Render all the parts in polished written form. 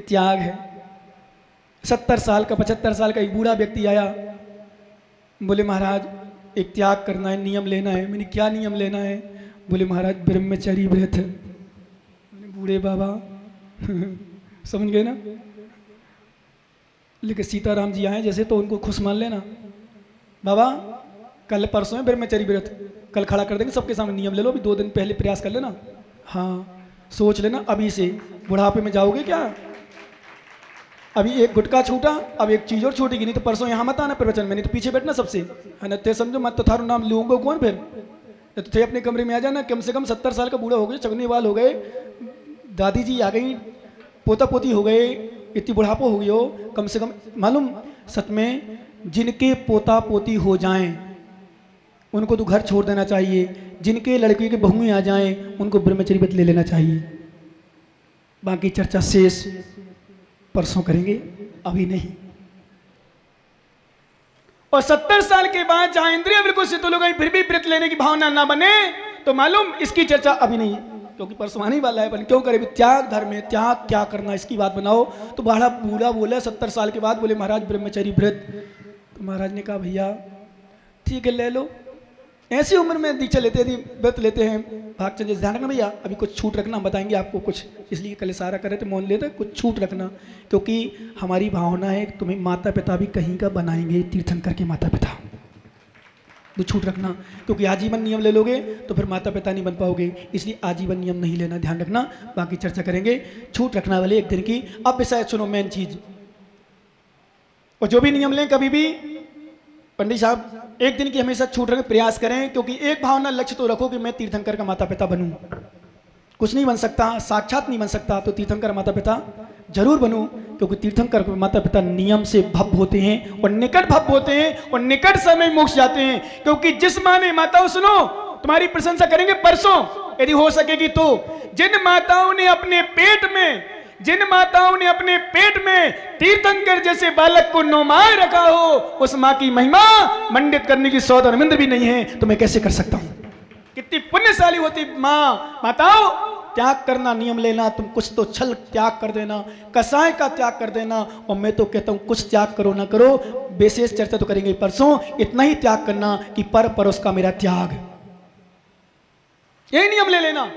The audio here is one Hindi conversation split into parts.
त्याग है। 70 साल का 75 साल का एक बूढ़ा व्यक्ति आया, बोले महाराज एक त्याग करना है, नियम लेना है। मैंने क्या नियम लेना है? बोले महाराज ब्रह्मचर्य व्रत। बूढ़े बाबा समझ गए ना। लेकिन सीताराम जी आए जैसे तो उनको खुश मान लेना। बाबा कल परसों है ब्रह्मचर्य व्रत, कल खड़ा कर देंगे सबके सामने, नियम ले लो, अभी 2 दिन पहले प्रयास कर लेना। हाँ सोच लेना अभी से, बुढ़ापे में जाओगे क्या? अभी एक गुटखा छूटा, अब एक चीज और छूटेगी, नहीं तो परसों यहाँ मत आना प्रवचन में, नहीं तो पीछे बैठना सबसे, है ना। ते समझो मत तो थारू नाम लूंगा कौन फिर, तो थे अपने कमरे में आ जाना। कम से कम 70 साल का बूढ़ा हो गए, चगनी वाल हो गए, दादी जी आ गई, पोता पोती हो गए, इतनी बुढ़ापो हो गई हो, कम से कम मालूम सच में जिनके पोता पोती हो जाएं उनको तो घर छोड़ देना चाहिए, जिनके लड़के के बहुएं आ जाएं उनको ब्रह्मचर्य व्रत ले लेना चाहिए। बाकी चर्चा शेष परसों करेंगे, अभी नहीं। और 70 साल के बाद जहां इंद्रिय बिल्कुल शिथिल हो गई फिर भी व्रत लेने की भावना ना बने तो मालूम इसकी चर्चा अभी नहीं, क्योंकि परसों आने वाला है। क्यों करे? त्याग धर्म है, त्याग क्या करना इसकी बात बनाओ। तो बड़ा बूढ़ा बोला 70 साल के बाद, बोले महाराज ब्रह्मचर्य व्रत। तो महाराज ने कहा भैया ठीक है ले लो, ऐसी उम्र में दीक्षा लेते हैं, व्रत लेते हैं, भागचंद जैसे ध्यान रखना भैया, अभी कुछ छूट रखना, बताएंगे आपको कुछ, इसलिए कल सारा करे थे मौन लेते, कुछ छूट रखना, क्योंकि हमारी भावना है तुम्हें माता पिता भी कहीं का बनाएंगे, तीर्थंकर के माता पिता, तो छूट रखना, क्योंकि आजीवन नियम ले लोगे तो फिर माता पिता नहीं बन पाओगे, इसलिए आजीवन नियम नहीं लेना, ध्यान रखना। बाकी चर्चा करेंगे, छूट रखना वाले एक दिन की। अब शायद सुनो मेन चीज, और जो भी नियम लें कभी भी पंडित साहब एक दिन की हमेशा छूट रखने प्रयास करें, क्योंकि एक भावना लक्ष्य तो रखो कि मैं तीर्थंकर का माता पिता बनूं। कुछ नहीं बन सकता, साक्षात नहीं बन सकता, तो तीर्थंकर माता पिता जरूर बनूं, क्योंकि तीर्थंकर के माता पिता नियम से भव्य होते हैं और निकट भव्य होते हैं और निकट समय मोक्ष जाते हैं। क्योंकि जिस माँ ने, माताओं सुनो तुम्हारी प्रशंसा करेंगे परसों यदि हो सकेगी तो, जिन माताओं ने अपने पेट में, जिन माताओं ने अपने पेट में तीर्थंकर जैसे बालक को 9 माह रखा हो, उस माँ की महिमा मंडित करने की 100 धर्मेंद्र भी नहीं है, तो मैं कैसे कर सकता हूं? कितनी पुण्यशाली होती माँ। माताओं त्याग करना, नियम लेना, तुम कुछ तो छल त्याग कर देना, कसाय का त्याग कर देना। और मैं तो कहता हूं कुछ त्याग करो ना करो, विशेष चर्चा तो करेंगे परसों, इतना ही त्याग करना कि पर परोस का मेरा त्याग, यही नियम ले लेना,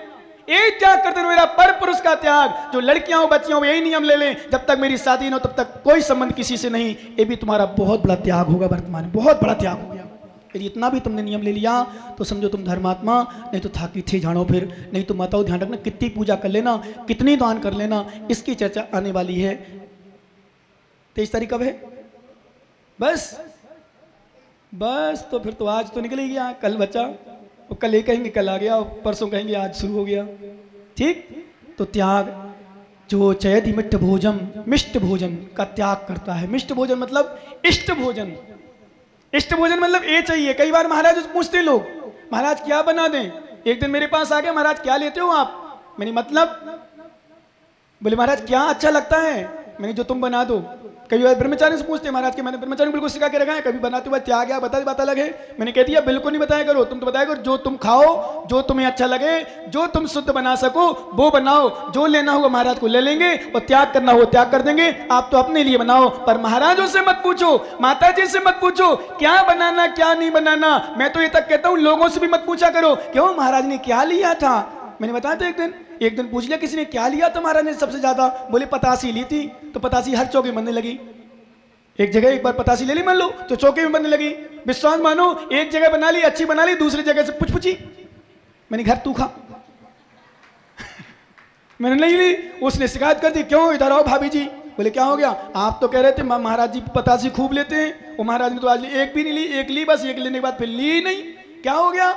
यही त्याग करते मेरा पर पुरुष का त्याग। जो लड़कियां हो बच्चियां हो यही नियम ले लें, जब तक मेरी शादी न हो तब तक कोई संबंध किसी से नहीं, ये भी तुम्हारा बहुत बड़ा त्याग होगा, वर्तमान में बहुत बड़ा त्याग हो गया। यदि इतना भी तुमने नियम ले लिया तो समझो तुम धर्मात्मा, नहीं तो थाकी थे झाड़ो फिर। नहीं तो माताओं ध्यान रखना, कितनी पूजा कर लेना, कितनी दान कर लेना, इसकी चर्चा आने वाली है। 23 तारीख कब है? बस तो फिर तो आज तो निकल ही गया, कल बचा, और कल ये कहेंगे कल आ गया, और परसों कहेंगे आज शुरू हो गया। ठीक, तो त्याग जो चयति मिष्ट भोजन, मिष्ट भोजन का त्याग करता है। मिष्ट भोजन मतलब इष्ट भोजन, इष्ट भोजन मतलब ये चाहिए। कई बार महाराज पूछते लोग, महाराज क्या बना दें? एक दिन मेरे पास आ गया, महाराज क्या लेते हो आप? मैंने मतलब, बोले महाराज क्या अच्छा लगता है? मैंने जो तुम बना दो। कई बार ब्रह्मचारी से पूछते महाराज के, मैंने ब्रह्मचारी बिल्कुल सिखा के रखा है, कभी बनाते हुए त्याग गया बता लगे, मैंने कह दिया बिल्कुल नहीं बताया करो, तुम तो बताया करो जो तुम खाओ, जो तुम्हें अच्छा लगे, जो तुम शुद्ध बना सको वो बनाओ, जो लेना होगा महाराज को ले लेंगे और त्याग करना हो त्याग कर देंगे। आप तो अपने लिए बनाओ, पर महाराजों से मत पूछो, माता जी से मत पूछो क्या बनाना क्या नहीं बनाना। मैं तो ये तक कहता हूँ लोगों से भी मत पूछा करो, क्यों महाराज ने क्या लिया था? मैंने बताया था एक दिन पूछ लिया किसी ने क्या लिया था महाराज ने सबसे ज्यादा, बोले पतासी ली थी, तो पतासी हर चौके में बनने लगी। एक जगह एक बार पतासी ले ली मान लो तो चौके में बनने लगी। विश्वास मानो, एक जगह बना ली अच्छी बना ली, दूसरी जगह से पुछपुछी, मैंने घर तू खा मैंने नहीं ली। उसने शिकायत कर दी, क्यों इधर आओ भाभी जी। बोले क्या हो गया? आप तो कह रहे थे महाराज जी पतासी खूब लेते हैं, वो महाराज ने तो आज एक भी नहीं ली, एक ली बस, एक लेने के बाद फिर ली नहीं, क्या हो गया?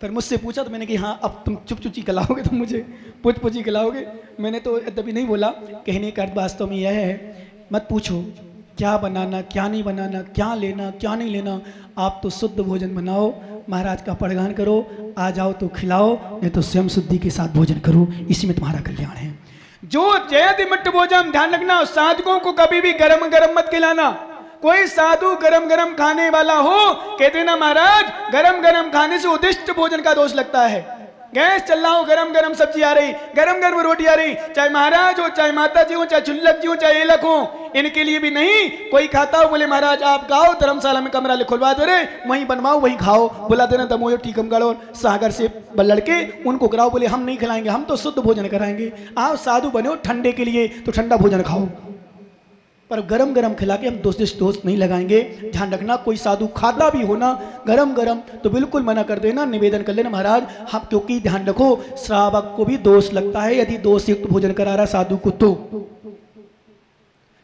फिर मुझसे पूछा तो मैंने कहा हाँ अब तुम चुप चुपी खिलाओगे, तुम मुझे पुछ पुछी खिलाओगे। मैंने तो तभी नहीं बोला, कहने का अर्थ वास्तव में यह है मत पूछो क्या बनाना क्या नहीं बनाना, क्या लेना क्या नहीं लेना, आप तो शुद्ध भोजन बनाओ, महाराज का पड़गान करो, आ जाओ तो खिलाओ, नहीं तो स्वयं शुद्धि के साथ भोजन करो, इसी में तुम्हारा कल्याण है। जो जयति मिट्ट भोजन, ध्यान रखना साधकों को कभी भी गरम गरम मत खिलाना। कोई साधु गरम गरम खाने वाला हो, कहते ना महाराज गरम गरम खाने से उदिष्ट भोजन का दोष लगता है। गैस चल रहा हो, गरम गरम सब्जी आ रही, गरम गरम रोटी आ रही, चाहे महाराज हो, चाहे माता जी हो, चाहे चुल्लक जी हो, चाहे एलक हो, इनके लिए भी नहीं। कोई खाता हो, बोले महाराज आप गाओ, धर्मशाला में कमरा खुलवा दे रहे, वहीं बनवाओ वहीं खाओ, बुला देना दमोह टीकमगढ़ और सागर से लड़के, उनको कराओ। बोले हम नहीं खिलाएंगे, हम तो शुद्ध भोजन कराएंगे। आप साधु बने हो ठंडे के लिए तो ठंडा भोजन खाओ, पर गरम गरम खिला के हम दोस्त नहीं लगाएंगे। ध्यान रखना, कोई साधु खाता भी हो ना गरम गरम तो बिल्कुल मना कर देना, निवेदन कर लेना महाराज हम, क्योंकि ध्यान रखो श्रावक को भी दोष लगता है यदि दोष युक्त भोजन करा रहा साधु को। तो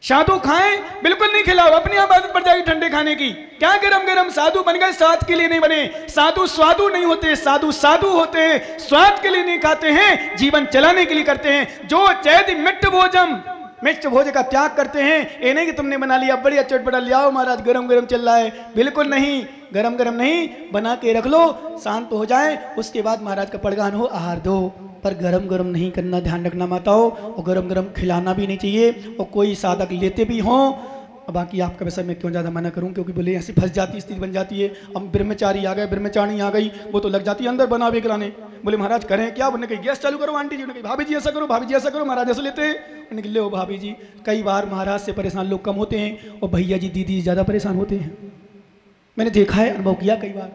साधु खाएं, बिल्कुल नहीं खिलाओ, अपनी आदत पड़ जाएगी ठंडे खाने की। क्या गरम गरम साधु बन गए, स्वाद के लिए नहीं बने। साधु स्वादु नहीं होते, साधु साधु होते हैं, स्वाद के लिए नहीं खाते हैं, जीवन चलाने के लिए करते हैं। जो चैदि मिष्ट भोज का त्याग करते हैं, ये नहीं कि तुमने बना लिया बढ़िया चटपटा ले आओ महाराज गरम गरम चल रहा है, बिल्कुल नहीं, गरम गरम नहीं, बना के रख लो, शांत हो जाए, उसके बाद महाराज का पड़गान हो आहार दो, पर गरम गरम नहीं करना, ध्यान रखना माताओं। और गरम गरम खिलाना भी नहीं चाहिए। और कोई साधक लेते भी हों, बाकी आपका वैसा मैं क्यों ज़्यादा मना करूं, क्योंकि बोले ऐसे फंस जाती स्थिति बन जाती है। अब ब्रह्मचारी आ गए, ब्रह्मचारिणी आ गई, वो तो लग जाती है अंदर बना भी कराने। बोले महाराज करें क्या, बोलने कहीं गैस चालू करो आंटी जी, उन्होंने कही भाभी जी ऐसा करो, भाभी जी ऐसा करो, महाराज ऐसे लेते हैं, उन्होंने कहा ले हो भाभी जी। कई बार महाराज से परेशान लोग कम होते हैं और भैया जी दीदी ज़्यादा परेशान होते हैं, मैंने देखा है, अनुभव किया कई बार।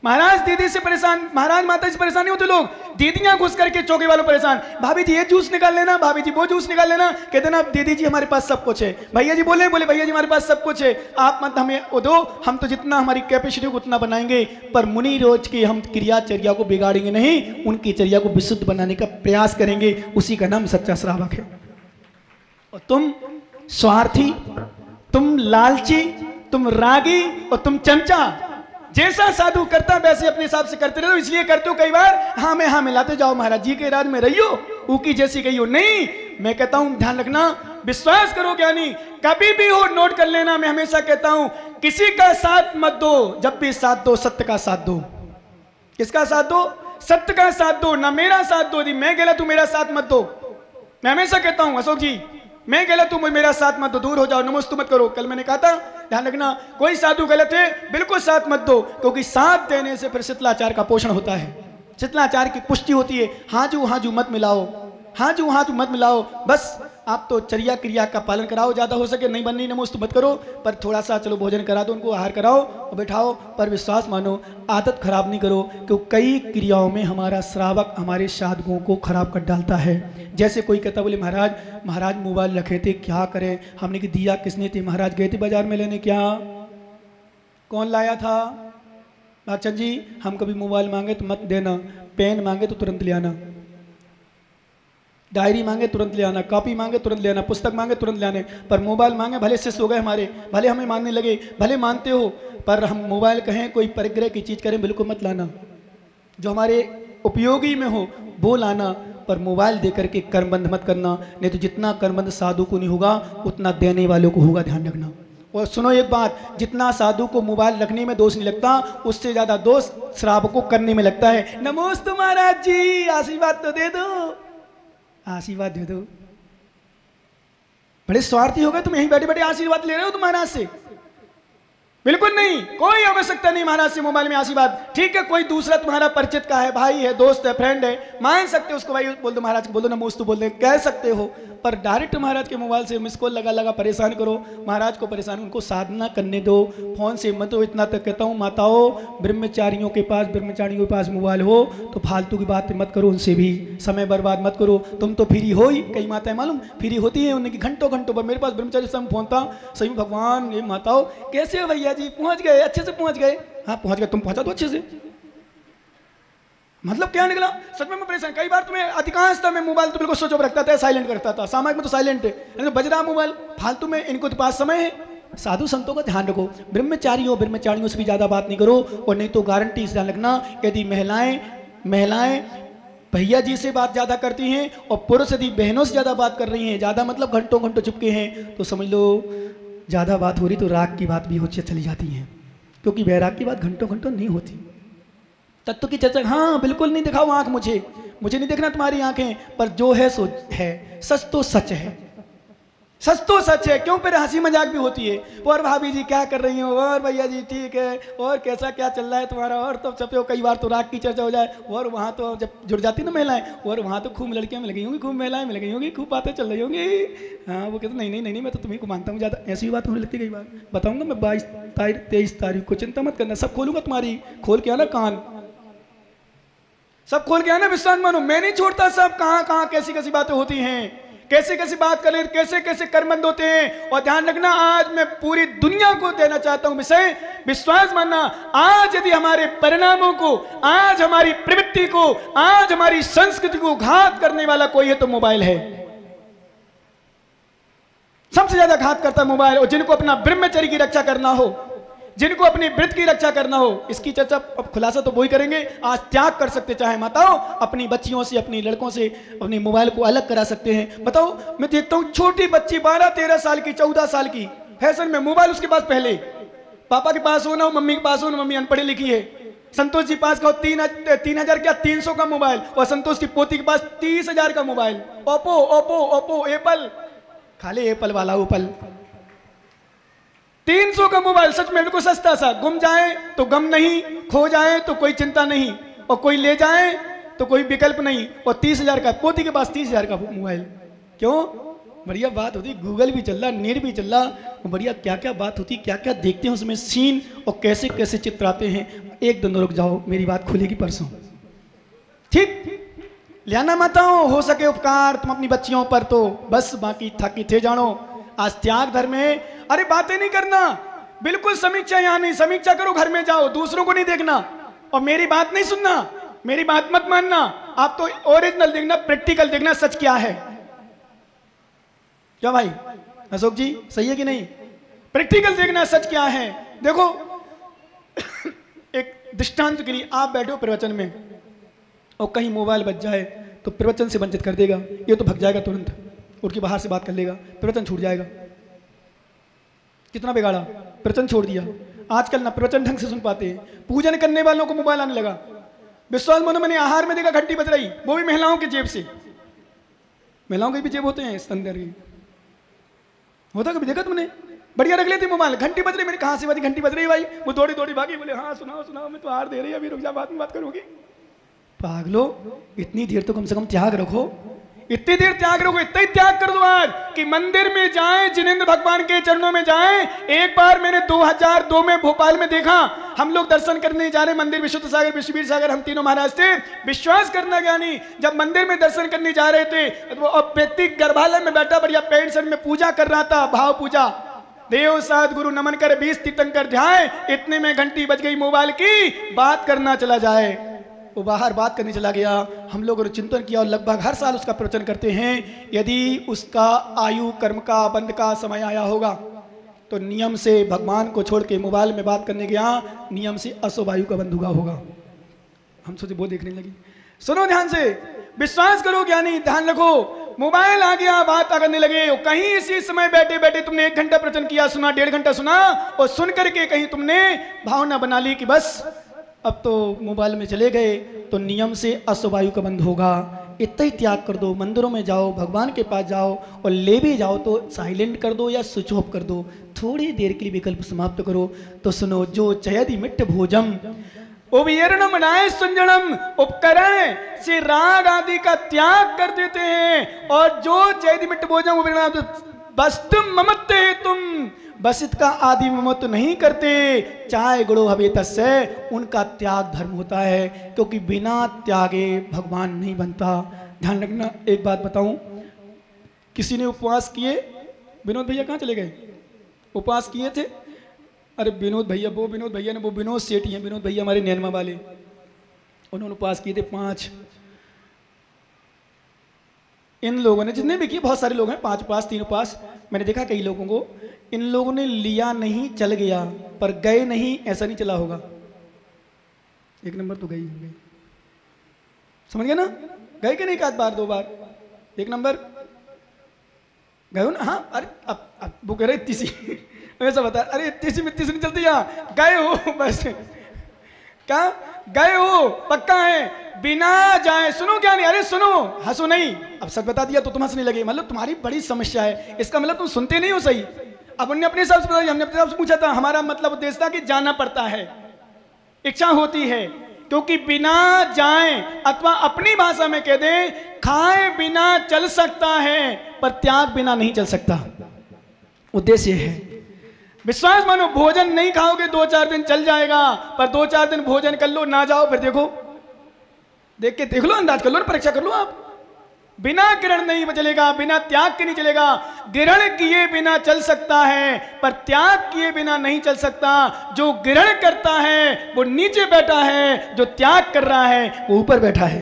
महाराज दीदी से परेशान, महाराज माता से परेशान नहीं होते लोग, दीदियां घुस करके चौके वालों परेशान, भाभी जी ये जूस निकाल लेना, भाभी जी वो जूस निकाल लेना, कहते ना दीदी जी हमारे पास सब कुछ है, भैया जी बोले भैया जी हमारे पास सब कुछ है, आप मत हमें वो दो, हम तो जितना हमारी कैपेसिटी को उतना बनाएंगे, पर मुनि रोज की हम क्रियाचर्या को बिगाड़ेंगे नहीं, उनकी चर्या को विशुद्ध बनाने का प्रयास करेंगे, उसी का नाम सच्चा श्रावक है। और तुम स्वार्थी, तुम लालची, तुम रागी और तुम चमचा, जैसा साधु करता वैसे अपने हिसाब से करते रहो, इसलिए करते हो कई बार हाँ में हाँ मिलाते जाओ, महाराज जी के राज में रहियो, ऊकी जैसी गई हो नहीं। मैं कहता हूं ध्यान रखना, विश्वास करो ज्ञानी, कभी भी हो नोट कर लेना, मैं हमेशा कहता हूं किसी का साथ मत दो, जब भी साथ दो सत्य का साथ दो। किसका साथ दो? सत्य का साथ दो, ना मेरा साथ दो, मैं गलत हूं मेरा साथ मत दो। मैं हमेशा कहता हूं अशोक जी मैं गलत हूं मेरा साथ मत दो, दूर हो जाओ, नमोस्तु मत करो। कल मैंने कहा था ध्यान रखना, कोई साधु गलत है बिल्कुल साथ मत दो, क्योंकि साथ देने से फिर शिथिलाचार का पोषण होता है, शिथिलाचार की पुष्टि होती है। हाजू मत मिलाओ, हाजू मत मिलाओ, बस आप तो चर्या क्रिया का पालन कराओ, ज्यादा हो सके नहीं बननी नमोस्तु मत करो, पर थोड़ा सा चलो भोजन करा दो, उनको आहार कराओ और बैठाओ, पर विश्वास मानो आदत खराब नहीं करो, क्योंकि कई क्रियाओं में हमारा श्रावक हमारे साधकों को खराब कर डालता है। जैसे कोई कहता बोले महाराज मोबाइल रखे थे क्या करें, हमने कि दिया किसने थे, महाराज गए थे बाजार में लेने, क्या कौन लाया था, अच्छा जी हम कभी मोबाइल मांगे तो मत देना, पेन मांगे तो तुरंत ले आना, डायरी मांगे तुरंत ले आना, कॉपी मांगे तुरंत ले आना, पुस्तक मांगे तुरंत ले आने, पर मोबाइल मांगे भले शिष्य हो गए हमारे, भले हमें मानने लगे, भले मानते हो, पर हम मोबाइल कहें कोई परिग्रह की चीज़ करें बिल्कुल मत लाना, जो हमारे उपयोगी में हो वो लाना, पर मोबाइल दे करके कर्मबंध मत करना, नहीं तो जितना कर्मबंध साधु को नहीं होगा उतना देने वालों को होगा, ध्यान रखना। और सुनो एक बात, जितना साधु को मोबाइल रखने में दोष नहीं लगता, उससे ज्यादा दोष श्रावक को करने में लगता है। नमोस्तु महाराज जी, आशीर्वाद तो दे दो, आशीर्वाद दे दो। बड़े स्वार्थी हो गए तुम, यहीं बैठे बैठे आशीर्वाद ले रहे हो तुम महाराज से, बिल्कुल नहीं, कोई आवश्यकता नहीं महाराज से मोबाइल में आशीर्वाद। ठीक है कोई दूसरा तुम्हारा परिचित का है, भाई है, दोस्त है, फ्रेंड है, मान सकते हो उसको, भाई बोल दो महाराज को, बोल दो नमोस्तु बोल दे, कह सकते हो, पर डायरेक्ट महाराज के मोबाइल से मिस कॉल लगा परेशान करो, महाराज को परेशान, उनको साधना करने दो, फोन से मत दो। इतना तक कहता हूँ माताओं, ब्रह्मचारियों के पास मोबाइल हो तो फालतू की बात मत करो, उनसे भी समय बर्बाद मत करो। तुम तो फ्री हो ही, कई माताएं मालूम फ्री होती हैं उनकी घंटों पर, मेरे पास ब्रह्मचारी समय फोन था, सही भगवान ये माताओं कैसे हो भैया जी, पहुंच गए, अच्छे से पहुंच गए, हाँ पहुंच गए, तुम पहुंचा दो अच्छे से, मतलब क्या निकला, सच में मैं परेशान। कई बार तुम्हें अधिकांशतः मैं मोबाइल तो बिल्कुल स्विच ऑफ रखता था, साइलेंट करता था, सामाजिक में तो साइलेंट है, बज रहा मोबाइल फालतू में, इनको तो पास समय है। साधु संतों का ध्यान रखो, ब्रह्मचारियों से भी ज्यादा बात नहीं करो, और नहीं तो गारंटी से ध्यान रखना, यदि महिलाएं भैया जी से बात ज्यादा करती हैं और पुरुष यदि बहनों से ज्यादा बात कर रही हैं, ज्यादा मतलब घंटों चुपके हैं, तो समझ लो ज्यादा बात हो रही तो राग की बात भी होती चली जाती है, क्योंकि वैराग की बात घंटों नहीं होती। तत्व की चर्चा, हाँ बिल्कुल नहीं दिखाओ आंख, मुझे नहीं देखना तुम्हारी आंखें, पर जो है सो है, सच तो सच है, सच तो सच है, क्यों फिर हंसी मजाक भी होती है। और भाभी जी क्या कर रही हो, और भैया जी ठीक है, और कैसा क्या चल रहा है तुम्हारा, और तो छपे कई बार तो राग की चर्चा हो जाए, और वहाँ तो जब जुड़ जाती ना महिलाएं, और वहाँ तो खूब लड़कियां मिल गई होंगी, खूब महिलाएं मिल गई होंगी, खूब बातें चल रही होंगी। हाँ वो कहते नहीं मैं तो तुम्हें को मानता हूँ ज़्यादा, ऐसी बात होने लगती कई बार। बताऊँगा मैं 22-23 तारीख को, चिंता मत करना, सब खोलूंगा तुम्हारी, खोल के आना कान, सब खोल के आना, विश्वास मानो मैं नहीं छोड़ता। सब कहाँ कहाँ कैसी कैसी बातें होती हैं, कैसे कैसे बात करें, कैसे कैसे कर्मंद होते हैं। और ध्यान रखना, आज मैं पूरी दुनिया को देना चाहता हूं विषय, विश्वास मानना, आज यदि हमारे परिणामों को, आज हमारी प्रवृत्ति को, आज हमारी संस्कृति को घात करने वाला कोई है तो मोबाइल है। सबसे ज्यादा घात करता है मोबाइल। और जिनको अपना ब्रह्मचर्य की रक्षा करना हो, जिनको अपनी व्रत की रक्षा करना हो, इसकी चर्चा अब खुलासा तो वही करेंगे। आज त्याग कर सकते, चाहे माताओं अपनी बच्चियों से, अपनी लड़कों से अपनी मोबाइल को अलग करा सकते हैं। बताओ, मैं देखता हूं छोटी बच्ची 12-13 साल की, 14 साल की, फैशन में मोबाइल उसके पास, पहले पापा के पास हो ना हो, मम्मी के पास हो ना, मम्मी अनपढ़ी लिखी है। संतोष जी पास का हो 3,000 क्या 300 का मोबाइल, और संतोष की पोती के पास 30,000 का मोबाइल। ओप्पो एप्पल, खाली एप्पल वाला ओप्पल, 300 का मोबाइल। सच में बिल्कुल सस्ता सा, गुम जाए तो गम नहीं, खो जाए तो कोई चिंता नहीं, और कोई ले जाए तो कोई विकल्प नहीं। और 30,000 का, पोती के पास 30,000 का मोबाइल। क्यों? बढ़िया बात होती, गूगल भी चल रहा, नेट भी चल रहा, बढ़िया क्या क्या बात होती, क्या क्या देखते हैं उसमें सीन, और कैसे कैसे चित्र आते हैं। एक दिन रुक जाओ, मेरी बात खुलेगी परसों, ठीक? लियाना माताओं, हो सके उपकार तुम अपनी बच्चियों पर, तो बस बाकी थकी थे जानो। आज त्याग धर्म है। अरे बातें नहीं करना, बिल्कुल समीक्षा यहां नहीं, समीक्षा करो घर में जाओ, दूसरों को नहीं देखना, और मेरी बात नहीं सुनना, मेरी बात मत मानना। आप तो ओरिजिनल देखना, प्रैक्टिकल देखना, सच क्या है। क्या भाई अशोक जी, सही है कि नहीं? प्रैक्टिकल देखना, सच क्या है। देखो एक दृष्टांत के लिए, आप बैठे हो प्रवचन में और कहीं मोबाइल बज जाए तो प्रवचन से वंचित कर देगा, ये तो भग जाएगा तुरंत, उठ के बाहर से बात कर लेगा, प्रवचन छूट जाएगा। कितना बिगाड़ा, प्रवचन छोड़ दिया। आजकल ना प्रवचन ढंग से सुन पाते हैं, पूजन करने वालों को मोबाइल आने लगा। विश्वास मानो, मैंने आहार में देखा घंटी बज रही, वो भी महिलाओं की जेब से। महिलाओं के भी जेब होते हैं इस अंदर ही, होता कभी देखा तुमने? बढ़िया रख लेती मोबाइल, घंटी बज रही, मैंने कहा से बजी, घंटी बज रही भाई, वो दौड़ी दौड़ी भागी, बोले हाँ सुनाओ, मैं तो आहार दे रही, अभी रुक जा, बाद में बात करूंगी। पागलो, इतनी देर तो कम से कम त्याग रखो, इतनी देर त्याग रखो, इतना ही त्याग कर दो आज कि मंदिर में जाएं, जिनेंद्र भगवान के चरणों में जाएं। एक बार मैंने 2002 में भोपाल में देखा, हम लोग दर्शन करने जा रहे मंदिर, विशुद्ध सागर, विश्ववीर सागर, हम तीनों महाराज थे। विश्वास करना ज्ञानी, जब मंदिर में दर्शन करने जा रहे थे, तो व्यक्ति गर्भालय में बैठा बढ़िया पेंट शर्ट में पूजा कर रहा था, भाव पूजा, देव साध गुरु नमन कर 20 तीर्थंकर ध्यान, इतने में घंटी बज गई मोबाइल की, बात करना चला जाए, वो बाहर बात करने चला गया। हम लोगों ने चिंतन किया और लगभग हर साल उसका प्रवचन करते हैं। यदि उसका आयु कर्म का बंद का समय आया होगा तो नियम से भगवान को छोड़ के मोबाइल में बात करने गया, नियम से अशुभ आयु का बंद हुआ होगा। हम सोचे वो देखने लगी। सुनो ध्यान से, विश्वास करो ज्ञानी, ध्यान रखो, मोबाइल आ गया, बात करने लगे, कहीं इसी समय बैठे बैठे तुमने 1 घंटा प्रवचन किया, सुना, 1.5 घंटा सुना, और सुन करके कहीं तुमने भावना बना ली कि बस अब तो मोबाइल में चले गए, तो नियम से अशुभ आयु का बंद होगा। इतना ही त्याग कर दो, मंदिरों में जाओ, भगवान के पास जाओ, और ले भी जाओ तो साइलेंट कर दो या स्विच ऑफ कर दो, थोड़ी देर के लिए विकल्प समाप्त करो। तो सुनो, जो चयदि मिट्ट भोजम उबीरणम नाय सुंजनम, उपकरण से राग आदि का त्याग कर देते हैं, और जो चयदि मिट्ट भोजम उबीरणम वस्तु ममत्ते तुम, बस इसका आदि ममत्व नहीं करते, चाहे गुणो हवे तस्य, उनका त्याग धर्म होता है, क्योंकि बिना त्यागे भगवान नहीं बनता। ध्यान रखना, एक बात बताऊं, किसी ने उपवास किए, विनोद भैया कहाँ चले गए? उपवास किए थे, अरे विनोद भैया, वो विनोद भैया ने, वो विनोद सेठी हैं, विनोद भैया हमारे नैनमा वाले, उन्होंने उपवास किए थे 5। इन लोगों ने, जितने भी किए, बहुत सारे लोग हैं, 5 उपवास 3 उपवास, मैंने देखा कई लोगों को, इन लोगों ने लिया नहीं, चल गया, पर गए नहीं, ऐसा नहीं चला होगा। 1 नंबर तो गई, समझ गए ना? गए कि नहीं, एक आध बार 2 बार, 1 नंबर गए हो ना? हाँ, अरे अब वो कह रहे तीसी ऐसा बता, अरे तीसी में तीसी नहीं चलती, यहाँ गए हो बस, क्या गए हो, पक्का है, बिना जाए, सुनो क्या नहीं, अरे सुनो, हंसो नहीं, अब सच बता दिया तो तुम हंसने लगे, मतलब तुम्हारी बड़ी समस्या है, इसका मतलब तुम सुनते नहीं हो सही। अब उन्होंने अपने हिसाब से बताया, हमने अपने हिसाब से पूछा था, हमारा मतलब उद्देश्य था कि जाना पड़ता है, इच्छा होती है, क्योंकि बिना जाए अथवा अपनी भाषा में कह दें, खाए बिना चल सकता है पर त्याग बिना नहीं चल सकता। उद्देश्य है, विश्वास मानो, भोजन नहीं खाओगे 2-4 दिन चल जाएगा, पर 2-4 दिन भोजन कर लो, ना जाओ, फिर देखो, देख के देख लो, अंदाज कर लो, परीक्षा कर लो आप। बिना ग्रहण नहीं चलेगा, बिना त्याग के नहीं चलेगा। ग्रहण किए बिना चल सकता है पर त्याग किए बिना नहीं चल सकता। जो ग्रहण करता है वो नीचे बैठा है, जो त्याग कर रहा है वो ऊपर बैठा है।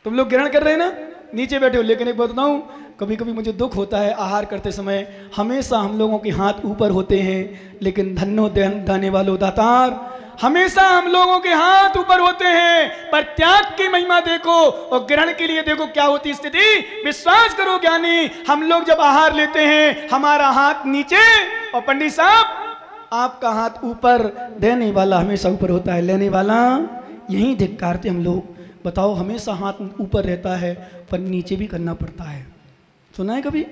तुम लोग ग्रहण कर रहे हैं ना, नीचे बैठे हो, लेकिन एक बात बताऊं, कभी कभी मुझे दुख होता है, आहार करते समय हमेशा हम लोगों के हाथ ऊपर होते हैं, लेकिन धन्नो दाने वालों दातार, हमेशा हम लोगों के हाथ ऊपर होते हैं, पर त्याग की महिमा देखो और ग्रहण के लिए देखो क्या होती स्थिति। विश्वास करो ज्ञानी, हम लोग जब आहार लेते हैं हमारा हाथ नीचे, और पंडित साहब आपका हाथ ऊपर, देने वाला हमेशा ऊपर होता है, लेने वाला यही धिक्कारते हम लोग। बताओ, हमेशा हाथ ऊपर रहता है पर नीचे भी करना पड़ता है। सुना है कभी,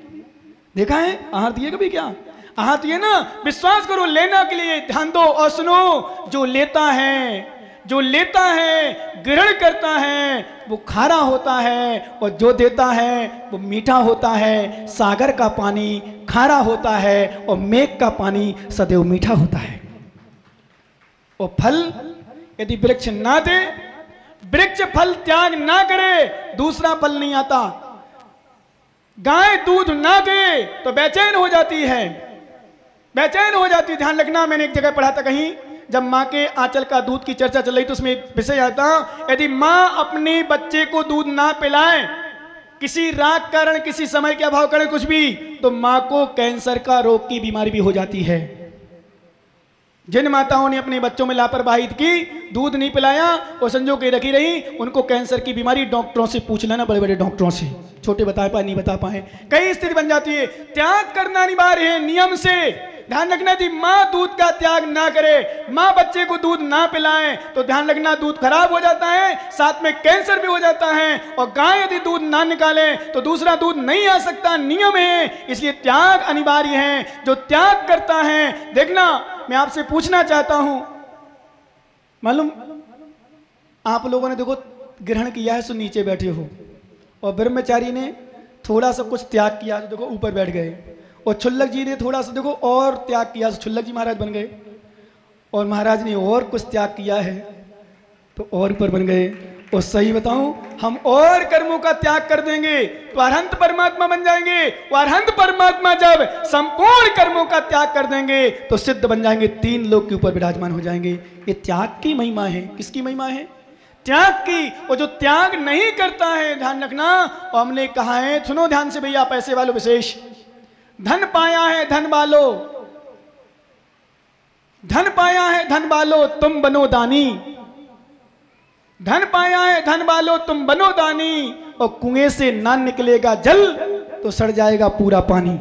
देखा है आहार दिए कभी? क्या आहार दिए ना। विश्वास करो, लेना के लिए ध्यान दो और सुनो, जो लेता है ग्रहण करता है वो खारा होता है, और जो देता है वो मीठा होता है। सागर का पानी खारा होता है और मेघ का पानी सदैव मीठा होता है। और फल यदि वृक्ष ना दे, वृक्ष फल त्याग ना करे, दूसरा फल नहीं आता। गाय दूध ना दे तो बेचैन हो जाती है, बेचैन हो जाती। ध्यान रखना, मैंने एक जगह पढ़ा था कहीं, जब माँ के आंचल का दूध की चर्चा चल रही तो उसमें एक विषय आता, यदि माँ अपने बच्चे को दूध ना पिलाए, किसी राग कारण, किसी समय के अभाव कारण कुछ भी, तो माँ को कैंसर का रोग की बीमारी भी हो जाती है। जिन माताओं ने अपने बच्चों में लापरवाही की, दूध नहीं पिलाया और संजो के रखी रही, उनको कैंसर की बीमारी डॉक्टरों से पूछ लेना, बड़े बड़े डॉक्टरों से, छोटे बता पाए नहीं बता पाए, कई स्थिति बन जाती है। त्याग करना अनिवार्य है नियम से। ध्यान रखना, यदि माँ दूध का त्याग ना करे, माँ बच्चे को दूध ना पिलाए, तो ध्यान रखना दूध खराब हो जाता है, साथ में कैंसर भी हो जाता है। और गाय यदि दूध ना निकाले तो दूसरा दूध नहीं आ सकता, नियम है। इसलिए त्याग अनिवार्य है। जो त्याग करता है, देखना मैं आपसे पूछना चाहता हूं, मालूम आप लोगों ने देखो ग्रहण किया है, सो नीचे बैठे हो, और ब्रह्मचारी ने थोड़ा सा कुछ त्याग किया तो देखो ऊपर बैठ गए, और छुल्लक जी ने थोड़ा सा देखो और त्याग किया, छुल्लक जी महाराज बन गए, और महाराज ने और कुछ त्याग किया है तो और ऊपर बन गए। और सही बताऊं, हम और कर्मों का त्याग कर देंगे तो अरहंत परमात्मा बन जाएंगे। और अरहंत परमात्मा जब संपूर्ण कर्मों का त्याग कर देंगे तो सिद्ध बन जाएंगे, 3 लोक के ऊपर विराजमान हो जाएंगे। ये त्याग की महिमा है। किसकी महिमा है? त्याग की। और जो त्याग नहीं करता है, ध्यान रखना, और हमने कहा है, सुनो ध्यान से भैया, पैसे वालों विशेष, धन पाया है धन वालो, धन पाया है धन वालो तुम बनो दानी, धन पाया है धन वालो तुम बनो दानी, और कुएं से ना निकलेगा जल तो सड़ जाएगा पूरा पानी।